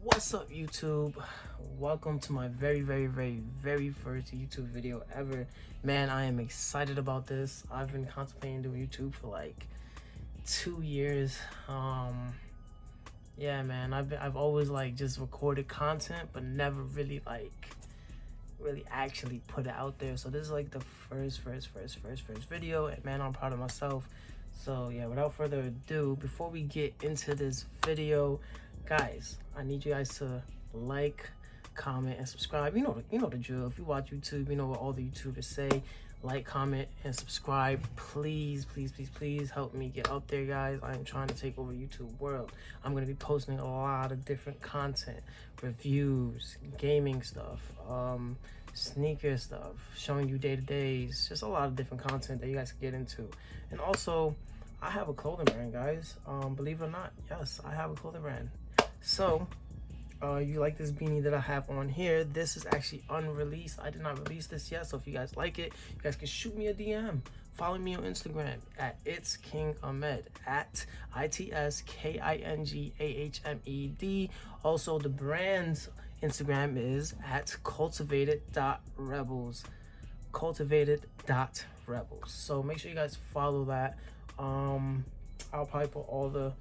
What's up, YouTube? Welcome to my very first YouTube video ever. Man, I am excited about this. I've been contemplating doing YouTube for like 2 years. Yeah, man, I've always like just recorded content but never really actually put it out there. So this is like the first video, and man, I'm proud of myself. So yeah, without further ado, before we get into this video, guys, I need you guys to like, comment, and subscribe. You know the drill. If you watch YouTube, you know what all the YouTubers say. Like, comment, and subscribe. Please help me get up there, guys. I am trying to take over YouTube world. I'm gonna be posting a lot of different content, reviews, gaming stuff, sneaker stuff, showing you day-to-days, just a lot of different content that you guys can get into. And also, I have a clothing brand, guys. Believe it or not, yes, I have a clothing brand. So you like this beanie that I have on here? This is actually unreleased. I did not release this yet, so if you guys like it, you guys can shoot me a DM. Follow me on Instagram at It's King Ahmed, at ITSKINGAHMED. Also, the brand's Instagram is at cultivated.rebels. Cultivated.rebels. So make sure you guys follow that. I'll probably put all the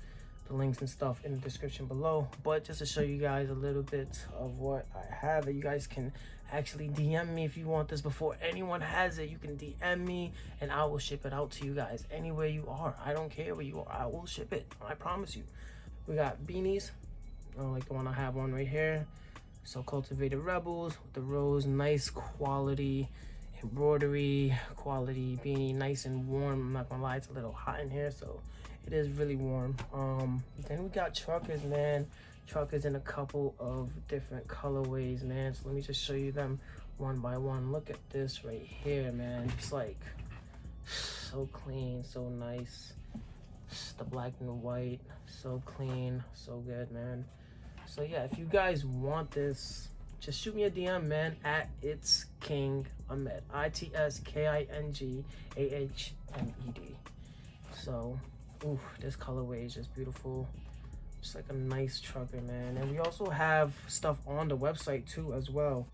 links and stuff in the description below, but just to show you guys a little bit of what I have, that you guys can actually DM me if you want this before anyone has it. You can DM me and I will ship it out to you guys anywhere you are. I don't care where you are, I will ship it, I promise you. We got beanies, like the one I have on right here. So Cultivated Rebels with the rose, nice quality embroidery, quality beanie, nice and warm. I'm not gonna lie, it's a little hot in here, so it is really warm. Then we got truckers, man. Truckers in a couple of different colorways, man. So let me just show you them one by one. Look at this right here, man. It's like so clean, so nice. The black and white, so clean, so good, man. So yeah, if you guys want this, just shoot me a DM, man, at It's King Ahmed, ITSKINGAHMED. So, ooh, this colorway is just beautiful. Just like a nice trucker, man. And we also have stuff on the website too as well.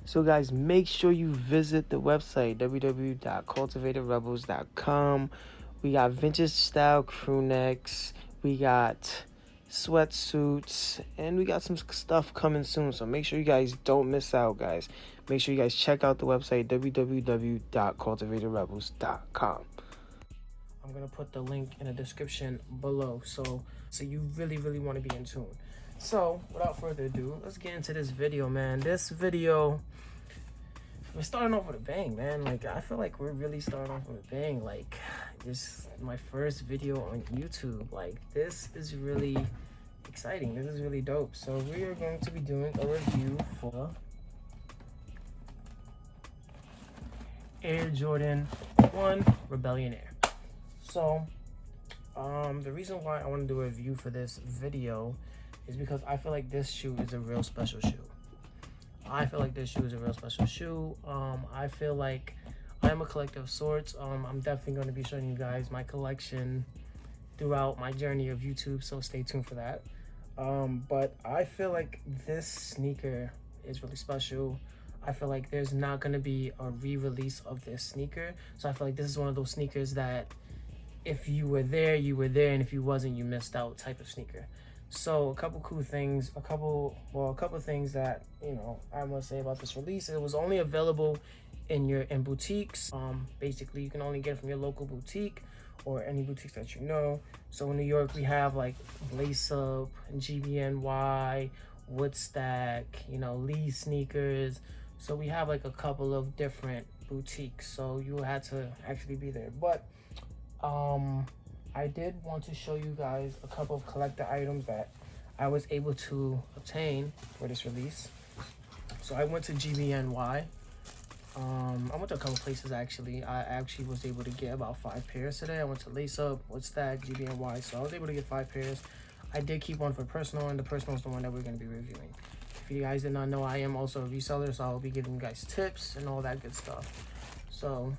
So guys, make sure you visit the website, www.cultivatedrebels.com. We got vintage style crew necks. We got sweatsuits, and we got some stuff coming soon, so make sure you guys don't miss out, guys. Make sure you guys check out the website, www.cultivatedrebels.com. I'm gonna put the link in the description below, so you really want to be in tune. So without further ado, let's get into this video, man. This video, we're starting off with a bang, man. Like, I feel like we're really starting off with a bang. Like, this is my first video on YouTube. Like, this is really exciting. This is really dope. So we are going to be doing a review for Air Jordan 1 Rebellionaire. So the reason why I want to do a review for this video is because I feel like this shoe is a real special shoe. I feel like this shoe is a real special shoe. I feel like I'm a collector of sorts. I'm definitely going to be showing you guys my collection throughout my journey of YouTube, so stay tuned for that. But I feel like this sneaker is really special. I feel like there's not going to be a re-release of this sneaker. So I feel like this is one of those sneakers that if you were there, you were there, and if you wasn't, you missed out type of sneaker. So a couple cool things, a couple things that, you know, I must say about this release. It was only available in boutiques. Basically, you can only get it from your local boutique or any boutiques that you know. So in New York, we have like Lace Up, GBNY, Woodstack, you know, Lee Sneakers. So we have like a couple of different boutiques. So you had to actually be there. But I did want to show you guys a couple of collector items that I was able to obtain for this release. So I went to GBNY. I went to a couple places actually. I actually was able to get about 5 pairs today. I went to Lace Up, Woodstack, GBNY. So I was able to get 5 pairs. I did keep one for personal, and the personal is the one that we're going to be reviewing. If you guys did not know, I am also a reseller, so I'll be giving you guys tips and all that good stuff. So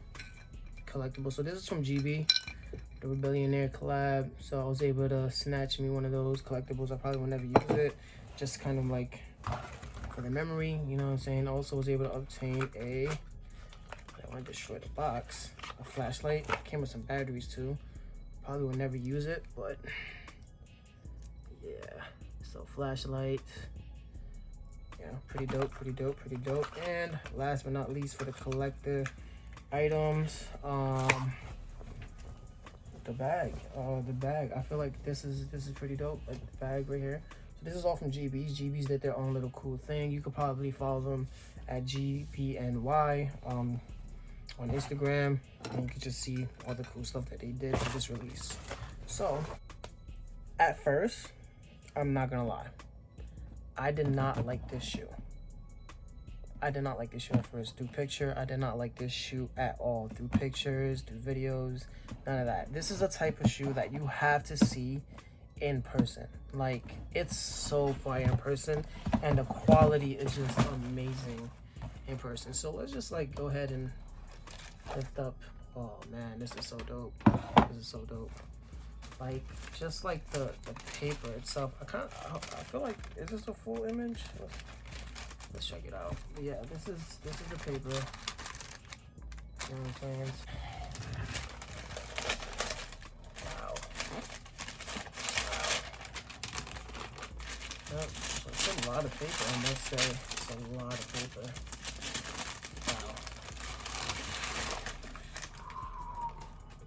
collectible. So this is from GB. the Rebellionaire collab. So I was able to snatch me one of those collectibles. I probably will never use it, just kind of like for the memory, you know what I'm saying? Also was able to obtain a, I want to destroy the box, a flashlight. Came with some batteries too. Probably will never use it, but yeah. So flashlight, yeah, pretty dope, pretty dope, pretty dope. And last but not least, for the collector items, the bag. The bag. I feel like this is pretty dope. Like the bag right here. So this is all from GB's. GB's did their own little cool thing. You could probably follow them at GPNY on Instagram, and you can just see all the cool stuff that they did for this release. So at first, I'm not gonna lie, I did not like this shoe. I did not like this shoe at first. Through picture, I did not like this shoe at all. Through pictures, through videos, none of that. This is a type of shoe that you have to see in person. Like, it's so fire in person, and the quality is just amazing in person. So let's just like go ahead and lift up. Oh man, this is so dope. This is so dope. Like, just like the paper itself. I feel like, is this a full image? Let's check it out. But yeah, this is the paper. You know what I'm saying? Wow. Wow. Yep. It's a lot of paper, I must say. It's a lot of paper.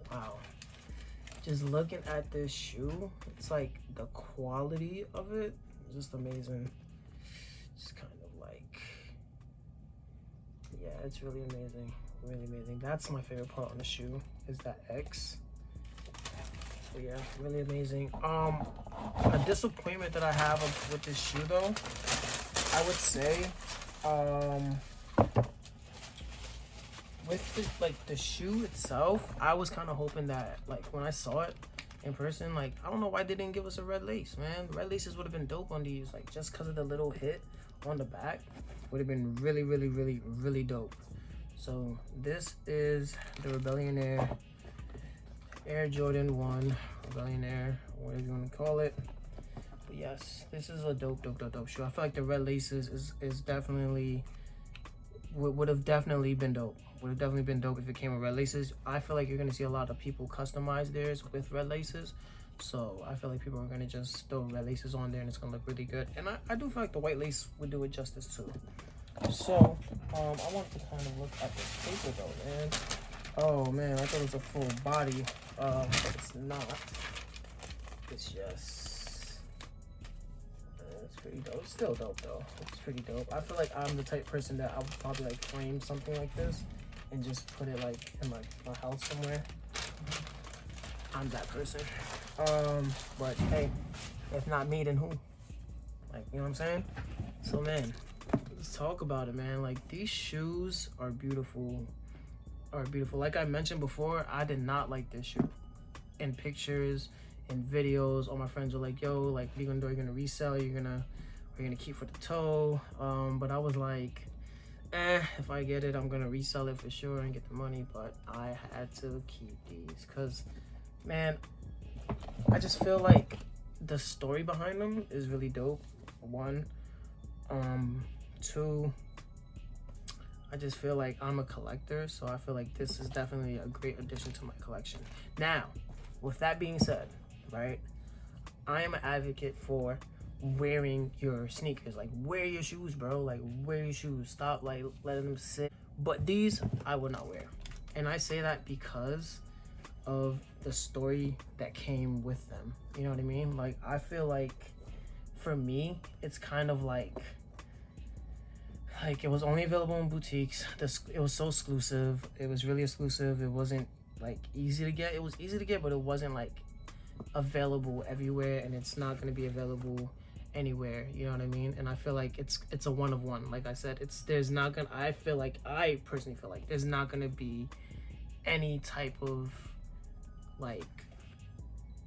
Wow. Wow. Just looking at this shoe, it's like the quality of it is just amazing. Just kind of like, yeah, it's really amazing, really amazing. That's my favorite part on the shoe, is that X. So yeah, really amazing. A disappointment that I have with this shoe though, I would say, with the shoe itself, I was kind of hoping that, like, when I saw it in person, like, I don't know why they didn't give us a red lace, man. Red laces would have been dope on these, like, just because of the little hit on the back would have been really, really, really, really dope. So this is the Rebellionaire Air Jordan 1 Rebellionaire, whatever you want to call it. But yes, this is a dope shoe. I feel like the red laces is definitely would have definitely been dope. Would have definitely been dope if it came with red laces. I feel like you're gonna see a lot of people customize theirs with red laces. So I feel like people are gonna just throw red laces on there and it's gonna look really good. And I do feel like the white lace would do it justice too. So I want to kind of look at the paper though, man. Oh man, I thought it was a full body, but it's not. It's just, it's pretty dope. It's still dope though. It's pretty dope. I feel like I'm the type of person that I would probably like frame something like this and just put it like in my house somewhere. I'm that person. But hey, if not me, then who? Like, you know what I'm saying? So man, let's talk about it, man. Like, these shoes are beautiful. Like I mentioned before, I did not like this shoe. In pictures, in videos, all my friends were like, yo, like, what are you gonna do? You're gonna resell, you're gonna keep for the toe. But I was like, if I get it, I'm gonna resell it for sure and get the money. But I had to keep these because, man, I just feel like the story behind them is really dope. One, two, I just feel like I'm a collector, so I feel like this is definitely a great addition to my collection. Now, with that being said, right, I am an advocate for wearing your sneakers. Like, wear your shoes, bro. Like, wear your shoes. Stop, like, letting them sit. But these, I would not wear. And I say that because of the story that came with them. You know what I mean? Like, I feel like, for me, it's kind of like it was only available in boutiques. It was so exclusive. It was really exclusive. It wasn't like easy to get. It was easy to get, but it wasn't like available everywhere, and it's not going to be available anywhere. You know what I mean? And I feel like it's a one of one. Like I said, I personally feel like there's not going to be any type of like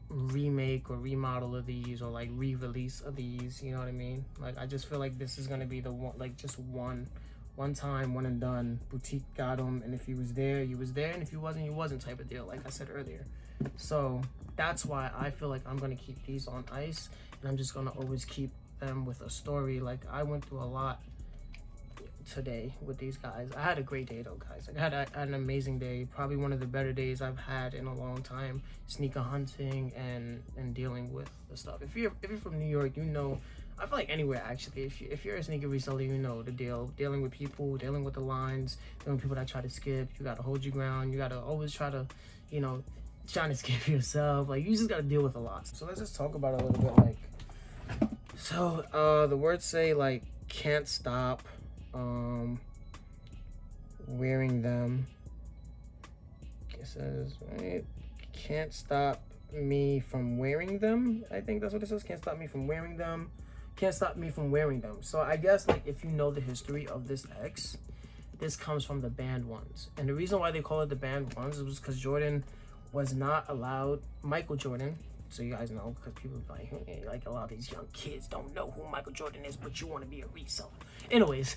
remake or remodel of these, or like re-release of these, you know what I mean? Like, I just feel like this is gonna be the one, like, just one time, one and done. Boutique got them, and if you was there, you was there, and if you wasn't, you wasn't, type of deal, like I said earlier. So that's why I feel like I'm gonna keep these on ice, and I'm just gonna always keep them with a story. Like, I went through a lot today with these guys. I had a great day though, guys. Like, I had an amazing day, probably one of the better days I've had in a long time, sneaker hunting and dealing with the stuff. If you're from New York, you know, I feel like anywhere actually, if you're a sneaker reseller, you know the deal. Dealing with people, dealing with the lines, dealing with people that try to skip. You gotta hold your ground. You gotta always try to, you know, trying to skip yourself. Like, you just gotta deal with a lot. So let's just talk about it a little bit. Like, so the words say like can't stop wearing them. It says, right, can't stop me from wearing them. I think that's what it says. Can't stop me from wearing them. Can't stop me from wearing them. So I guess, like, if you know the history of this X, this comes from the banned ones. And the reason why they call it the banned ones was because Jordan was not allowed, Michael Jordan, so you guys know, because people like a lot of these young kids don't know who Michael Jordan is, but you want to be a reseller. Anyways,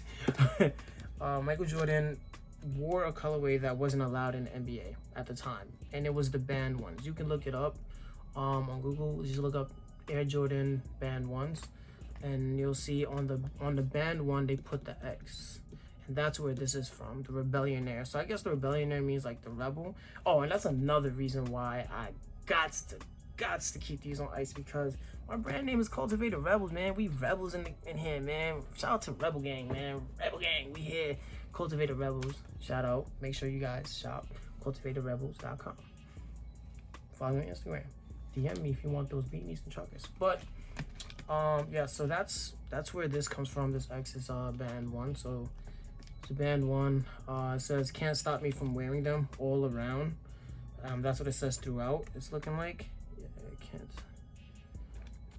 Michael Jordan wore a colorway that wasn't allowed in the NBA at the time, and it was the banned ones. You can look it up on Google. Just look up Air Jordan banned ones, and you'll see on the banned one they put the X, and that's where this is from, the Rebellionaire. So I guess the Rebellionaire means like the rebel. Oh, and that's another reason why I got to keep these on ice, because my brand name is Cultivated Rebels, man. We rebels in here, man. Shout out to Rebel Gang, man. Rebel Gang, we here. Cultivated Rebels, shout out. Make sure you guys shop cultivatedrebels.com. Follow me on Instagram. DM me if you want those beanies and chocolates. But yeah, so that's where this comes from. This X is band one. So it's a band one. It says can't stop me from wearing them all around. That's what it says throughout. It's looking like. Yeah, I can't.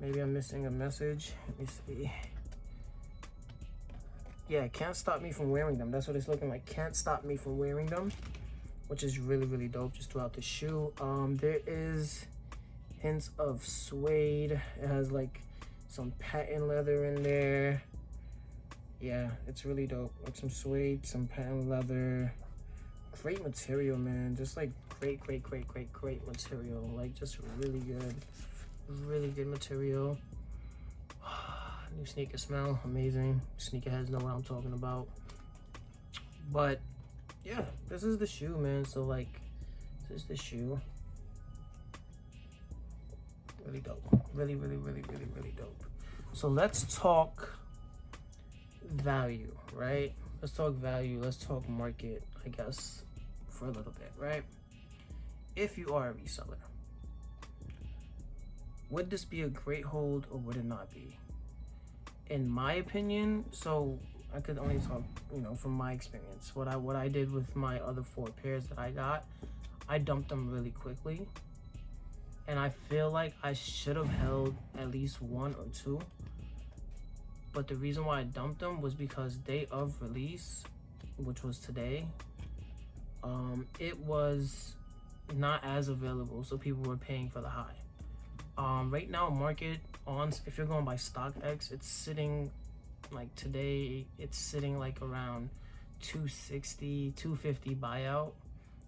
Maybe I'm missing a message. Let me see. Yeah, can't stop me from wearing them. That's what it's looking like. Can't stop me from wearing them, which is really, really dope just throughout the shoe. There is hints of suede. It has like some patent leather in there. Yeah, it's really dope. Like some suede, some patent leather. Great material, man. Just like great material. Like just really good material. New sneaker smell, amazing. Sneakerheads know what I'm talking about. But yeah, this is the shoe, man. So like, this is the shoe. Really dope. Really dope. So let's talk value, right? Let's talk value. Let's talk market, I guess, for a little bit, right? If you are a reseller, would this be a great hold or would it not be? In my opinion, so I could only talk, you know, from my experience. What I did with my other 4 pairs that I got, I dumped them really quickly. And I feel like I should have held at least 1 or 2. But the reason why I dumped them was because day of release, which was today, it was not as available, so people were paying for the high. Right now, market on, if you're going by StockX, it's sitting like today, it's sitting like around 260, 250 buyout.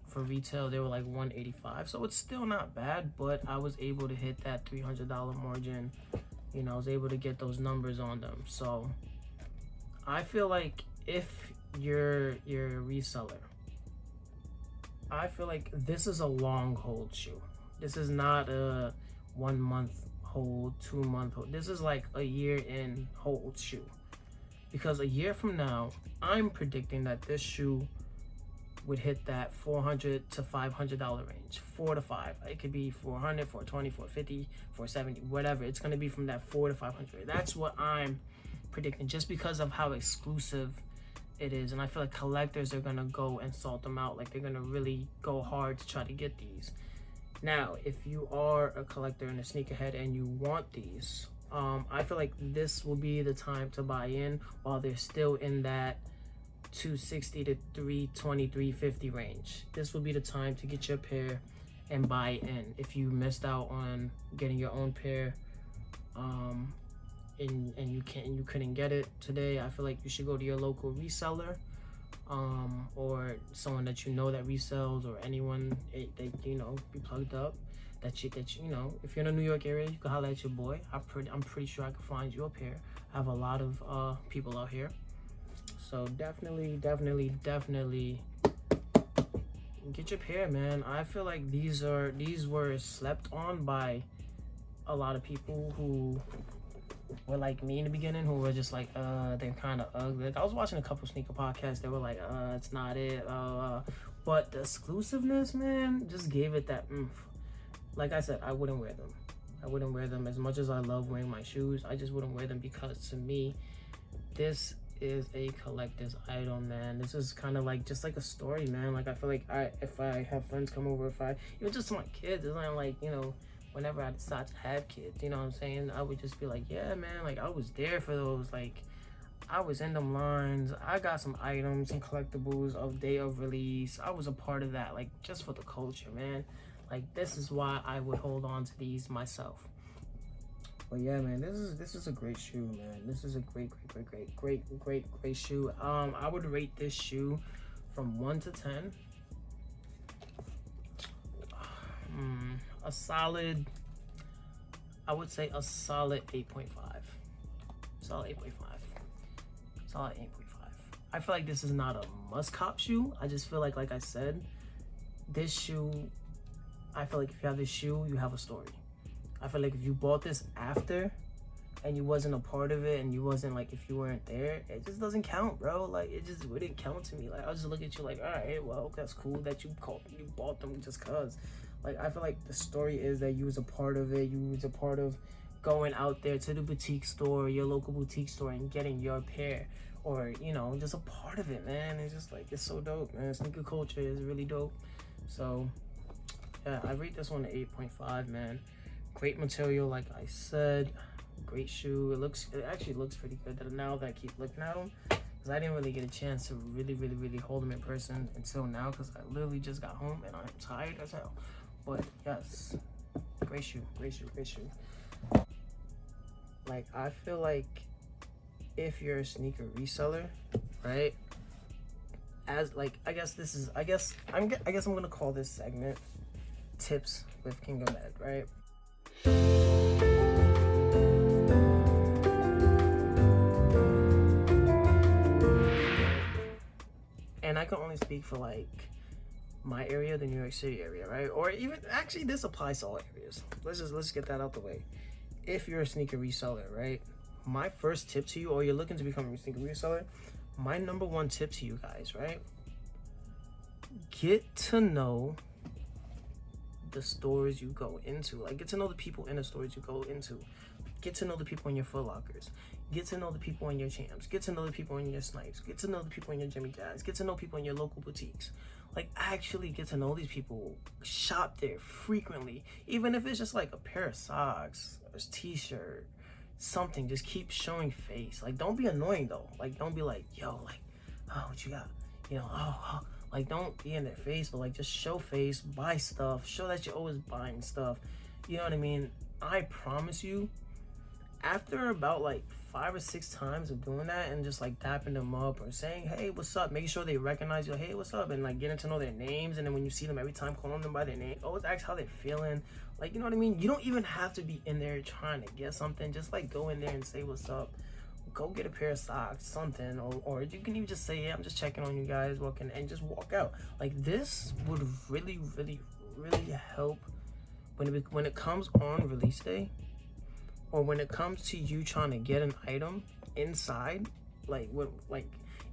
For retail, they were like 185, so it's still not bad, but I was able to hit that $300 margin. You know, I was able to get those numbers on them. So I feel like if you're a reseller, I feel like this is a long hold shoe. This is not a 1 month hold, 2 month hold. This is like a year in hold shoe, because a year from now, I'm predicting that this shoe would hit that $400 to $500 range, 4 to 5. It could be 400, 420, 450, 470, whatever. It's gonna be from that 4 to 500. That's what I'm predicting, just because of how exclusive it is. And I feel like collectors are gonna go and salt them out. Like, they're gonna really go hard to try to get these. Now, if you are a collector and a sneakerhead and you want these, I feel like this will be the time to buy in while they're still in that 260 to 320, 350 range. This will be the time to get your pair and buy in. If you missed out on getting your own pair, and you couldn't get it today, I feel like you should go to your local reseller, or someone that you know that resells, or anyone that you know be plugged up, that you know, if you're in the New York area, you can holler at your boy. I'm pretty sure I can find you a pair. I have a lot of people out here, so definitely get your pair, man. I feel like these were slept on by a lot of people who were like me in the beginning, who were just like, they're kind of ugly. Like, I was watching a couple sneaker podcasts, they were like, it's not it, but the exclusiveness, man, just gave it that oomph. Like I said, I wouldn't wear them. I wouldn't wear them as much as I love wearing my shoes. I just wouldn't wear them because, to me, this is a collector's item, man. This is kind of like just like a story, man. Like, I feel like if I have friends come over, even just my kids, it's not like, you know, whenever I decide to have kids, you know what I'm saying, I would just be like, yeah, man, like, I was there for those. Like, I was in them lines. I got some items and collectibles of day of release. I was a part of that, like, just for the culture, man. Like, this is why I would hold on to these myself. But yeah, man, this is a great shoe, man. This is a great shoe. I would rate this shoe from 1 to 10. A solid, I would say a solid 8.5. Solid 8.5. Solid 8.5. I feel like this is not a must-cop shoe. I just feel like I said, this shoe, I feel like if you have this shoe, you have a story. I feel like if you bought this after and you wasn't a part of it, and you wasn't, like, if you weren't there, it just doesn't count, bro. Like, it just wouldn't count to me. Like, I'll just look at you like, all right, well, that's cool that you bought them just cause. Like, I feel like the story is that you was a part of it. You was a part of going out there to the boutique store, your local boutique store, and getting your pair, or, you know, just a part of it, man. It's just like, it's so dope, man. Sneaker culture is really dope. So yeah, I rate this one an 8.5, man. Great material, like I said. Great shoe. It actually looks pretty good now that I keep looking at them, because I didn't really get a chance to really hold them in person until now, because I literally just got home and I'm tired as hell. But yes, great shoe. Like, I feel like if you're a sneaker reseller, right, as, like, I guess I'm gonna call this segment Tips with King Ahmed, right? And I can only speak for, like, my area, the New York City area, right? Or even, actually, this applies to all areas. Let's get that out the way. If you're a sneaker reseller, right, my first tip to you, or you're looking to become a sneaker reseller, my number one tip to you guys, right, get to know the stores you go into. Like, get to know the people in the stores you go into. Get to know the people in your Foot Lockers. Get to know the people in your Champs. Get to know the people in your Snipes. Get to know the people in your Jimmy Jazz. Get to know people in your local boutiques. Like, actually get to know these people. Shop there frequently. Even if it's just like a pair of socks, a t-shirt, something. Just keep showing face. Like, don't be annoying though. Like, don't be like, yo, like, oh, what you got? You know, oh. Like, don't be in their face, but, like, just show face, buy stuff, show that you're always buying stuff. You know what I mean? I promise you, after about, like, 5 or 6 times of doing that and just, like, dapping them up or saying, hey, what's up? Making sure they recognize you, hey, what's up? And, like, getting to know their names. And then when you see them every time, calling them by their name, always ask how they're feeling. Like, you know what I mean? You don't even have to be in there trying to get something. Just, like, go in there and say what's up. Go get a pair of socks, something, or you can even just say, yeah, I'm just checking on you guys, and just walk out. Like, this would really help when it comes on release day, or when it comes to you trying to get an item inside, like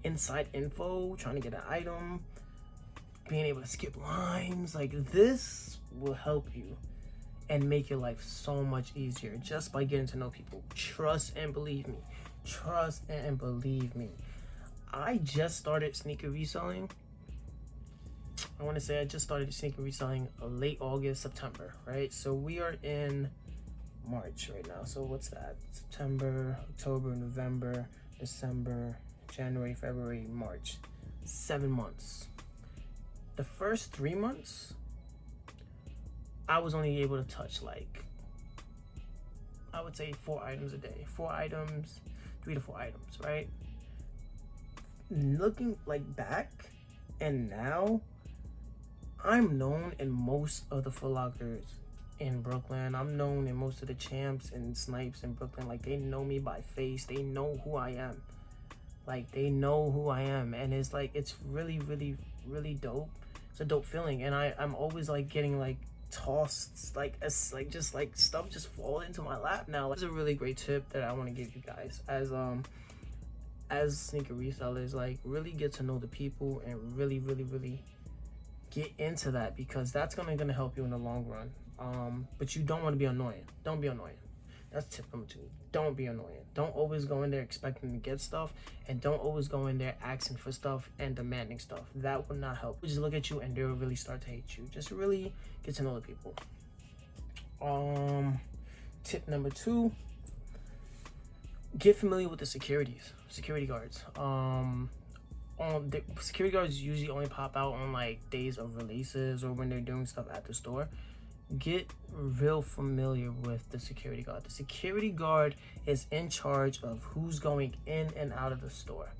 inside info, trying to get an item, being able to skip lines. Like, this will help you and make your life so much easier just by getting to know people. Trust and believe me. Trust and believe me. I just started sneaker reselling. I want to say I just started sneaker reselling late August, September, right? So we are in March right now. So what's that? September, October, November, December, January, February, March. 7 months. The first 3 months, I was only able to touch, like, I would say 4 items a day. 4 items, 3 to 4 items, right? looking like back and now, I'm known in most of the Foot Lockers in Brooklyn. I'm known in most of the Champs and Snipes in Brooklyn. Like, they know me by face. They know who I am. Like, they know who I am. And it's like, it's really, really, really dope. It's a dope feeling. And I'm always like getting like tossed, like, as like just like stuff just fall into my lap now. It's a really great tip that I want to give you guys as sneaker resellers. Like, really get to know the people and really, really, really get into that, because that's gonna help you in the long run. But you don't want to be annoying. Don't be annoying. That's tip number 2. Don't be annoying. Don't always go in there expecting to get stuff, and don't always go in there asking for stuff and demanding stuff. That would not help. Just look at you and they'll really start to hate you. Just really get to know the people. Tip number 2, get familiar with the security guards. The security guards usually only pop out on like days of releases or when they're doing stuff at the store. Get real familiar with the security guard. The security guard is in charge of who's going in and out of the store.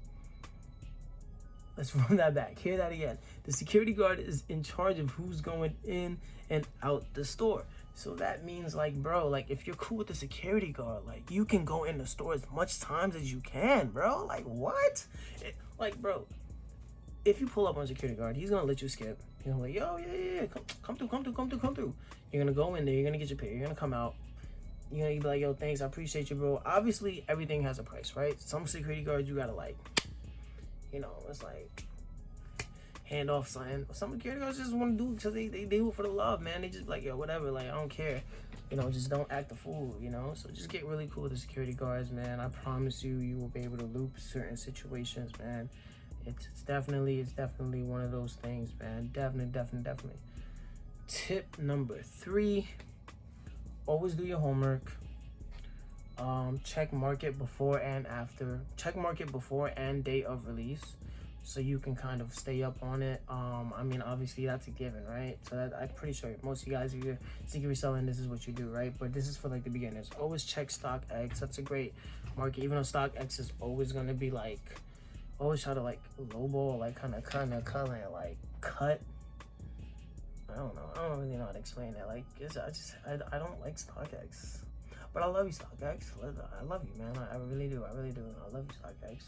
Let's run that back. Hear that again. The security guard is in charge of who's going in and out the store. So that means, like, bro, like, if you're cool with the security guard, like, you can go in the store as much times as you can, bro. Like, what? Like, bro, if you pull up on a security guard, he's gonna let you skip. He's gonna be like, yo, yeah, come through. You're gonna go in there, you're gonna get your pay, you're gonna come out. You're gonna be like, yo, thanks, I appreciate you, bro. Obviously, everything has a price, right? Some security guards, you gotta, like, you know, it's like hand off something. Some security guards just want to do it because they do it for the love, man. They just like, yo, whatever, like, I don't care. You know, just don't act a fool, you know? So just get really cool with the security guards, man. I promise you, you will be able to loop certain situations, man. It's definitely one of those things, man. Definitely. Tip number 3, always do your homework. Check market before and after. Check market before and date of release, so you can kind of stay up on it. I mean, obviously that's a given, right? So that, I'm pretty sure most of you guys, if you're sneaker reselling, this is what you do, right? But this is for like the beginners. Always check StockX. That's a great market, even though StockX is always gonna be like, always try to like lowball, like kind of like cut. I don't really know how to explain it. Like, I don't like StockX. But I love you, StockX. I love you, man. I really do. I love you, StockX.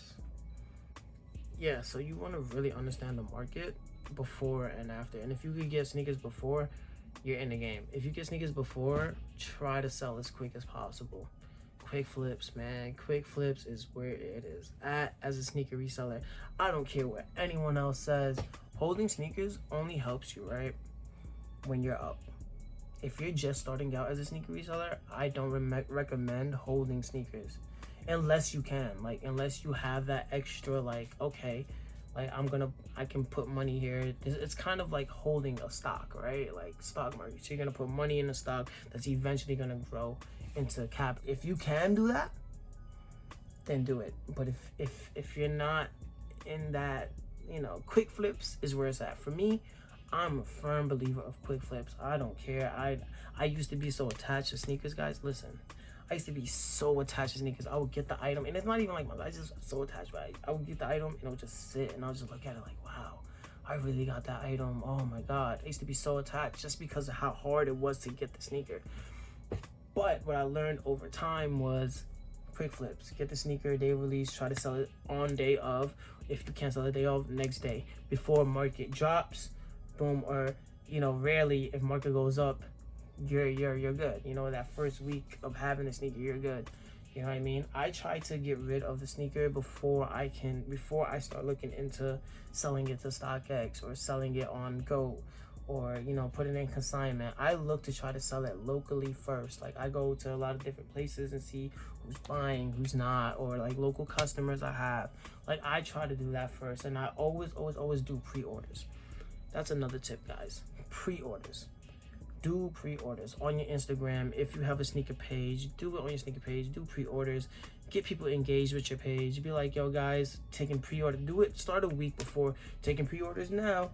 Yeah, so you want to really understand the market before and after. And if you could get sneakers before, you're in the game. If you get sneakers before, try to sell as quick as possible. Quick flips, man. Quick flips is where it is at as a sneaker reseller. I don't care what anyone else says. Holding sneakers only helps you, right, when you're up. If you're just starting out as a sneaker reseller, I don't recommend holding sneakers unless you can, like, unless you have that extra, like, okay, like, I can put money here. It's kind of like holding a stock, right? Like stock market. So you're gonna put money in a stock that's eventually gonna grow into cap. If you can do that, then do it. But if you're not in that, you know, quick flips is where it's at. For me, I'm a firm believer of quick flips. I don't care. I used to be so attached to sneakers, guys. Listen, I used to be so attached to sneakers. I would get the item, and it's not even like I just so attached, right? I would get the item, and I would just sit, and I would just look at it like, wow, I really got that item. Oh my God. I used to be so attached just because of how hard it was to get the sneaker. But what I learned over time was quick flips. Get the sneaker, day release, try to sell it on day of. If you can't sell it day of, next day. Before market drops, boom, or, you know, rarely if market goes up, you're good. You know, that first week of having the sneaker, you're good. You know what I mean? I try to get rid of the sneaker before I start looking into selling it to StockX or selling it on Go, or, you know, put it in consignment. I look to try to sell it locally first. Like, I go to a lot of different places and see who's buying, who's not, or like local customers I have. Like, I try to do that first, and I always do pre-orders. That's another tip, guys. Pre-orders. Do pre-orders on your Instagram. If you have a sneaker page, do it on your sneaker page. Do pre-orders. Get people engaged with your page. Be like, yo, guys, taking pre-order. Do it. Start a week before. Taking pre-orders now.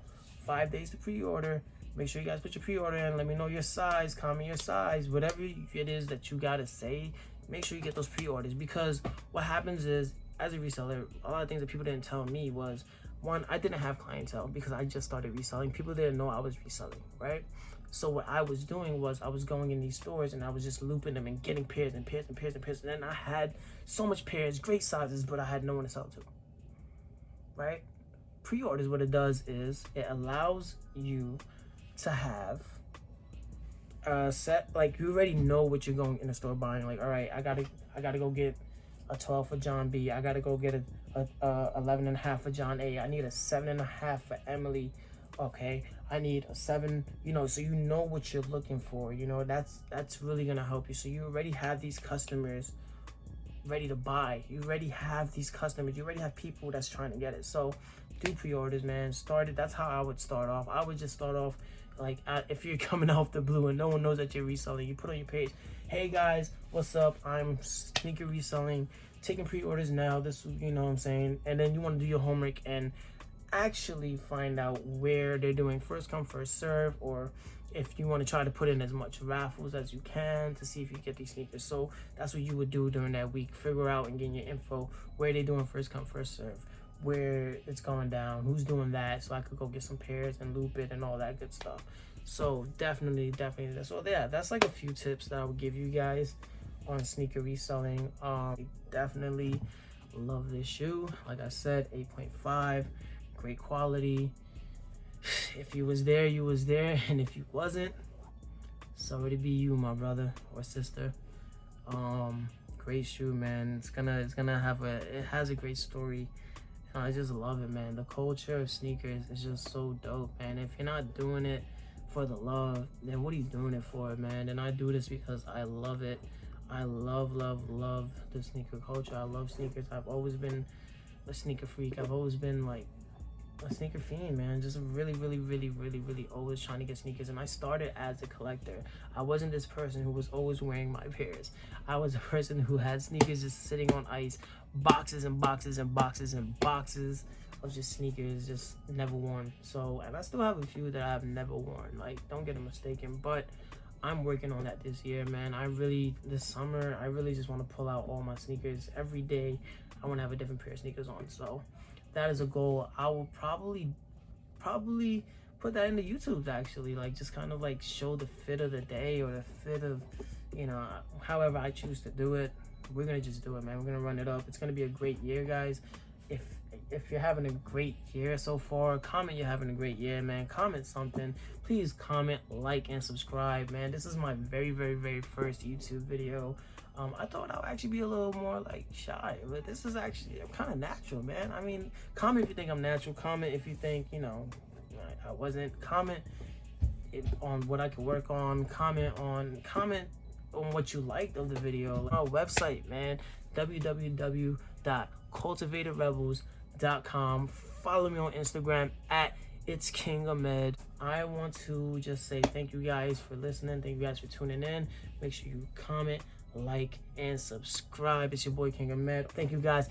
5 days to pre-order. Make sure you guys put your pre-order in. Let me know your size. Comment your size. Whatever it is that you gotta say, make sure you get those pre-orders. Because what happens is, as a reseller, a lot of things that people didn't tell me was, one, I didn't have clientele because I just started reselling. People didn't know I was reselling, right? So what I was doing was I was going in these stores and I was just looping them and getting pairs and pairs and pairs and pairs. And then I had so much pairs, great sizes, but I had no one to sell to, right? Pre-orders, what it does is it allows you to have a set, like you already know what you're going in the store buying. Like, all right, I gotta go get a 12 for John B. I gotta go get a 11 and a half for John A. I need a 7 and a half for Emily. Okay, I need a 7, you know, so you know what you're looking for, you know. That's really gonna help you. So you already have these customers ready to buy. You already have these customers, you already have people that's trying to get it. So do pre-orders, man. That's how I would start off. I would just start off like, if you're coming off the blue and no one knows that you're reselling, you put on your page, hey guys, what's up, I'm sneaker reselling, taking pre-orders now, this, you know what I'm saying. And then you want to do your homework and actually find out where they're doing first come first serve, or if you want to try to put in as much raffles as you can to see if you get these sneakers. So that's what you would do during that week. Figure out and get your info where they're doing first come first serve, where it's going down, who's doing that, so I could go get some pairs and loop it and all that good stuff. So definitely so yeah, that's like a few tips that I would give you guys on sneaker reselling. Definitely love this shoe. Like I said, 8.5, great quality. If you was there, you was there, and if you wasn't, sorry to be you, my brother or sister. Great shoe, man. It's gonna have it has a great story. I just love it, man. The culture of sneakers is just so dope, man. If you're not doing it for the love, then what are you doing it for, man? And I do this because I love it. I love the sneaker culture. I love sneakers. I've always been a sneaker freak. I've always been like a sneaker fiend, man. Just really always trying to get sneakers. And I started as a collector. I wasn't this person who was always wearing my pairs. I was a person who had sneakers just sitting on ice, boxes and boxes and boxes and boxes of just sneakers, just never worn. So, and I still have a few that I've never worn, like, don't get it mistaken, but I'm working on that this year, man. This summer, I really just want to pull out all my sneakers every day. I want to have a different pair of sneakers on. So that is a goal. I will probably put that into YouTube, actually, like just kind of like show the fit of the day or the fit of, you know, however I choose to do it. We're gonna just do it, man. We're gonna run it up. It's gonna be a great year, guys. If you're having a great year so far, comment you're having a great year, man. Comment something. Please comment, like, and subscribe, man. This is my very first YouTube video. I thought I would actually be a little more like shy, but this is actually, I'm kind of natural, man. I mean, comment if you think I'm natural. Comment if you think, you know, I wasn't. Comment on what I could work on. Comment on what you liked of the video. Our website, man, www.cultivatedrebels.com. Follow me on Instagram at It's King Ahmed. I want to just say thank you guys for listening. Thank you guys for tuning in. Make sure you comment, like, and subscribe. It's your boy King Ahmed. Thank you guys.